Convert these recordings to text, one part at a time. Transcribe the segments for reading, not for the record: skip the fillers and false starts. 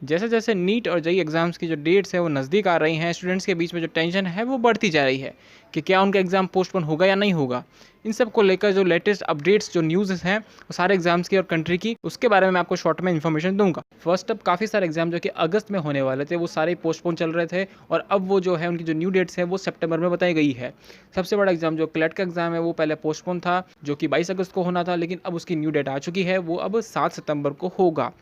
जैसे जैसे नीट और जेईई एग्ज़ाम्स की जो डेट्स है वो नज़दीक आ रही हैं, स्टूडेंट्स के बीच में जो टेंशन है वो बढ़ती जा रही है कि क्या उनका एग्ज़ाम पोस्टपोन होगा या नहीं होगा। इन सब को लेकर जो लेटेस्ट अपडेट्स जो न्यूज़ हैं वो सारे एग्ज़ाम्स की और कंट्री की, उसके बारे में मैं आपको शॉर्ट में इन्फॉर्मेशन दूंगा। फर्स्ट अप काफ़ी सारे एग्ज़ाम जो कि अगस्त में होने वाले थे वो सारे पोस्टपोन चल रहे थे, और अब वो जो है उनकी जो न्यू डेट्स है वो सितंबर में बताई गई है। सबसे बड़ा एग्ज़ाम जो क्लेट का एग्ज़ाम है वो पहले पोस्टपोन था, जो कि 22 अगस्त को होना था, लेकिन अब उसकी न्यू डेट आ चुकी है, वो अब 7 सितंबर को होगा।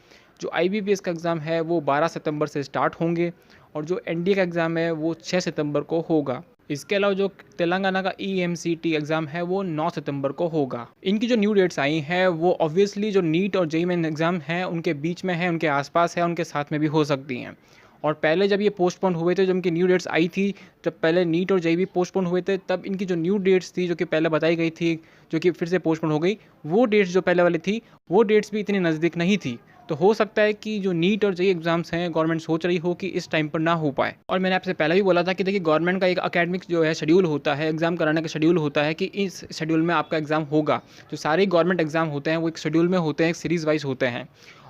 जो आईबीपीएस का एग्ज़ाम है वो 12 सितंबर से स्टार्ट होंगे, और जो एनडीए का एग्ज़ाम है वो 6 सितंबर को होगा। इसके अलावा जो तेलंगाना का ईएमसीटी एग्ज़ाम है वो 9 सितंबर को होगा। इनकी जो न्यू डेट्स आई हैं वो ऑब्वियसली जो नीट और जेईई मेन एग्ज़ाम हैं उनके बीच में है, उनके आसपास है, उनके साथ में भी हो सकती हैं। और पहले जब ये पोस्टपोन हुए थे, जब इनकी न्यू डेट्स आई थी, जब पहले नीट और जेईई भी पोस्टपोन हुए थे, तब इनकी जो न्यू डेट्स थी जो कि पहले बताई गई थी, जो कि फिर से पोस्टपोन हो गई, वो डेट्स जो पहले वाली थी वो डेट्स भी इतनी नज़दीक नहीं थी। तो हो सकता है कि जो नीट और जेईई एग्ज़ाम्स हैं गवर्नमेंट सोच रही हो कि इस टाइम पर ना हो पाए। और मैंने आपसे पहले भी बोला था कि देखिए, गवर्नमेंट का एक एकेडमिक जो है शेड्यूल होता है, एग्ज़ाम कराने का शेड्यूल होता है कि इस शेड्यूल में आपका एग्ज़ाम होगा। जो सारे गवर्नमेंट एग्ज़ाम होते हैं वो एक शेड्यूल में होते हैं, एक सीरीज़ वाइज होते हैं।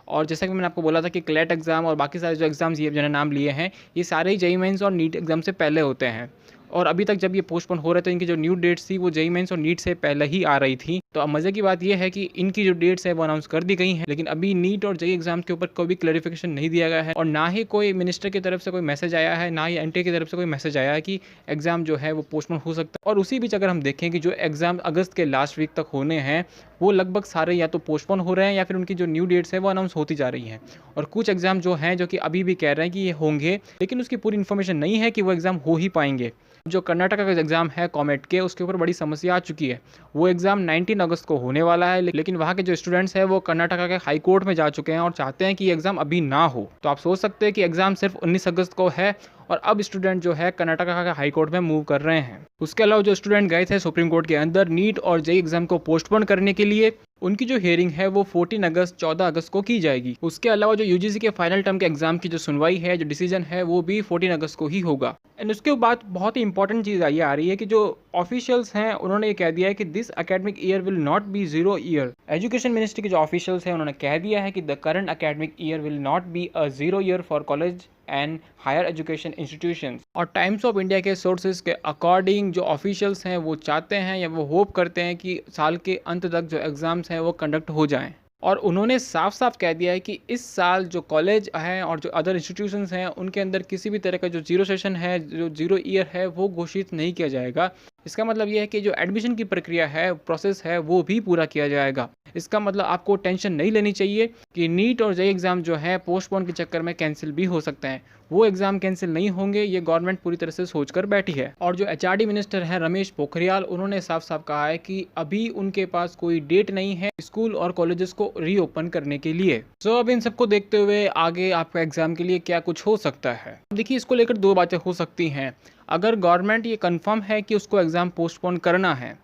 और जैसा कि मैंने आपको बोला था कि क्लेट एग्ज़ाम और बाकी सारे जो एग्ज़ाम्स ये मैंने नाम लिए हैं, ये सारे जेईई मेंस और नीट एग्ज़ाम से पहले होते हैं। और अभी तक जब ये पोस्टपोन हो रहे थे, इनकी जो न्यू डेट्स थी वो जेईई मेंस और नीट से पहले ही आ रही थी। तो अब मज़े की बात ये है कि इनकी जो डेट्स है वो अनाउंस कर दी गई हैं, लेकिन अभी नीट और जेईई एग्ज़ाम के ऊपर कोई भी क्लैरिफिकेशन नहीं दिया गया है, और ना ही कोई मिनिस्टर की तरफ से कोई मैसेज आया है, ना ही एनटीए की तरफ से कोई मैसेज आया है कि एग्ज़ाम जो है वो पोस्टपोन हो सकता है। और उसी बीच अगर हम देखें कि जो एग्ज़ाम अगस्त के लास्ट वीक तक होने हैं वो लगभग सारे या तो पोस्टपोन हो रहे हैं या फिर उनकी जो न्यू डेट्स है वो अनाउंस होती जा रही हैं। और कुछ एग्ज़ाम जो हैं जो कि अभी भी कह रहे हैं कि ये होंगे, लेकिन उसकी पूरी इन्फॉर्मेशन नहीं है कि वो एग्ज़ाम हो ही पाएंगे। जो कर्नाटका का एग्ज़ाम है कॉमेट के, उसके ऊपर बड़ी समस्या आ चुकी है। वो एग्ज़ाम 19 अगस्त को होने वाला है, लेकिन वहाँ के जो स्टूडेंट्स हैं वो कर्नाटका के हाई कोर्ट में जा चुके हैं और चाहते हैं कि ये एग्ज़ाम अभी ना हो। तो आप सोच सकते हैं कि एग्ज़ाम सिर्फ 19 अगस्त को है, और अब स्टूडेंट जो है कर्नाटका के हाई कोर्ट में मूव कर रहे हैं। उसके अलावा जो स्टूडेंट गए थे सुप्रीम कोर्ट के अंदर नीट और जेईई एग्ज़ाम को पोस्टपोन करने के लिए, उनकी जो हियरिंग है वो 14 अगस्त 14 अगस्त को की जाएगी। उसके अलावा जो यूजीसी के फाइनल टर्म के एग्जाम की जो सुनवाई है, जो डिसीजन है, वो भी 14 अगस्त को ही होगा। एंड उसके बाद बहुत ही इंपॉर्टेंट चीज़ ये आ रही है कि जो ऑफिशियल्स हैं उन्होंने ये कह दिया है कि this academic year will not be zero year. Education ministry के जो ऑफिशियल्स हैं उन्होंने कह दिया है कि the current academic year will not be a zero year for college and higher education institutions. और टाइम्स ऑफ इंडिया के सोर्सेज के अकॉर्डिंग जो ऑफिशियल्स हैं वो चाहते हैं या वो होप करते हैं कि साल के अंत तक जो एग्ज़ाम्स हैं वो कंडक्ट हो जाएं। और उन्होंने साफ साफ कह दिया है कि इस साल जो कॉलेज हैं और जो अदर इंस्टीट्यूशंस हैं उनके अंदर किसी भी तरह का जो जीरो सेशन है, जो जीरो ईयर है, वो घोषित नहीं किया जाएगा। इसका मतलब ये है कि जो एडमिशन की प्रक्रिया है, प्रोसेस है, वो भी पूरा किया जाएगा। इसका मतलब आपको टेंशन नहीं लेनी चाहिए कि नीट और जेईई एग्ज़ाम जो है पोस्टपोन के चक्कर में कैंसिल भी हो सकते हैं। वो एग्ज़ाम कैंसिल नहीं होंगे, ये गवर्नमेंट पूरी तरह से सोचकर बैठी है। और जो एचआरडी मिनिस्टर हैं रमेश पोखरियाल, उन्होंने साफ साफ कहा है कि अभी उनके पास कोई डेट नहीं है स्कूल और कॉलेजेस को रीओपन करने के लिए। सो अब इन सबको देखते हुए आगे आपका एग्ज़ाम के लिए क्या कुछ हो सकता है। देखिए, इसको लेकर दो बातें हो सकती हैं। अगर गवर्नमेंट ये कंफर्म है कि उसको एग्ज़ाम पोस्टपोन करना है,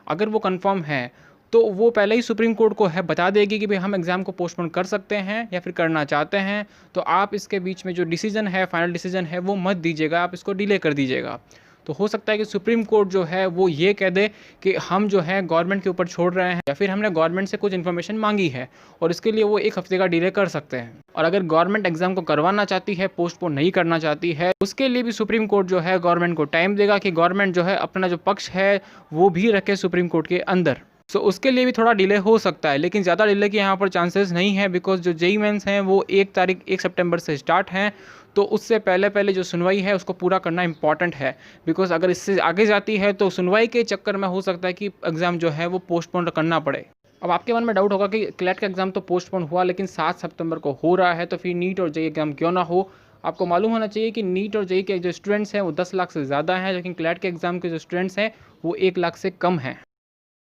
अगर वो कंफर्म है तो वो पहले ही सुप्रीम कोर्ट को है बता देगी कि भाई हम एग्ज़ाम को पोस्टपोन कर सकते हैं या फिर करना चाहते हैं, तो आप इसके बीच में जो डिसीजन है, फाइनल डिसीजन है, वो मत दीजिएगा, आप इसको डिले कर दीजिएगा। तो हो सकता है कि सुप्रीम कोर्ट जो है वो ये कह दे कि हम जो है गवर्नमेंट के ऊपर छोड़ रहे हैं, या फिर हमने गवर्नमेंट से कुछ इन्फॉर्मेशन मांगी है और इसके लिए वो 1 हफ्ते का डिले कर सकते हैं। और अगर गवर्नमेंट एग्जाम को करवाना चाहती है, पोस्टपोन नहीं करना चाहती है, उसके लिए भी सुप्रीम कोर्ट जो है गवर्नमेंट को टाइम देगा कि गवर्नमेंट जो है अपना जो पक्ष है वो भी रखे सुप्रीम कोर्ट के अंदर। सो उसके लिए भी थोड़ा डिले हो सकता है, लेकिन ज़्यादा डिले के यहाँ पर चांसेस नहीं है, बिकॉज जो जेईई मेंस हैं वो 1 सितंबर से स्टार्ट हैं। तो उससे पहले पहले जो सुनवाई है उसको पूरा करना इंपॉर्टेंट है, बिकॉज अगर इससे आगे जाती है तो सुनवाई के चक्कर में हो सकता है कि एग्ज़ाम जो है वो पोस्टपोन करना पड़े। अब आपके मन में डाउट होगा कि क्लैट का एग्ज़ाम तो पोस्टपोन हुआ, लेकिन 7 सितंबर को हो रहा है, तो फिर नीट और जेईई एग्ज़ाम क्यों ना हो। आपको मालूम होना चाहिए कि नीट और जेईई के जो स्टूडेंट्स हैं वो 10 लाख से ज़्यादा हैं, लेकिन क्लैट के एग्ज़ाम के जो स्टूडेंट्स हैं वो 1 लाख से कम हैं।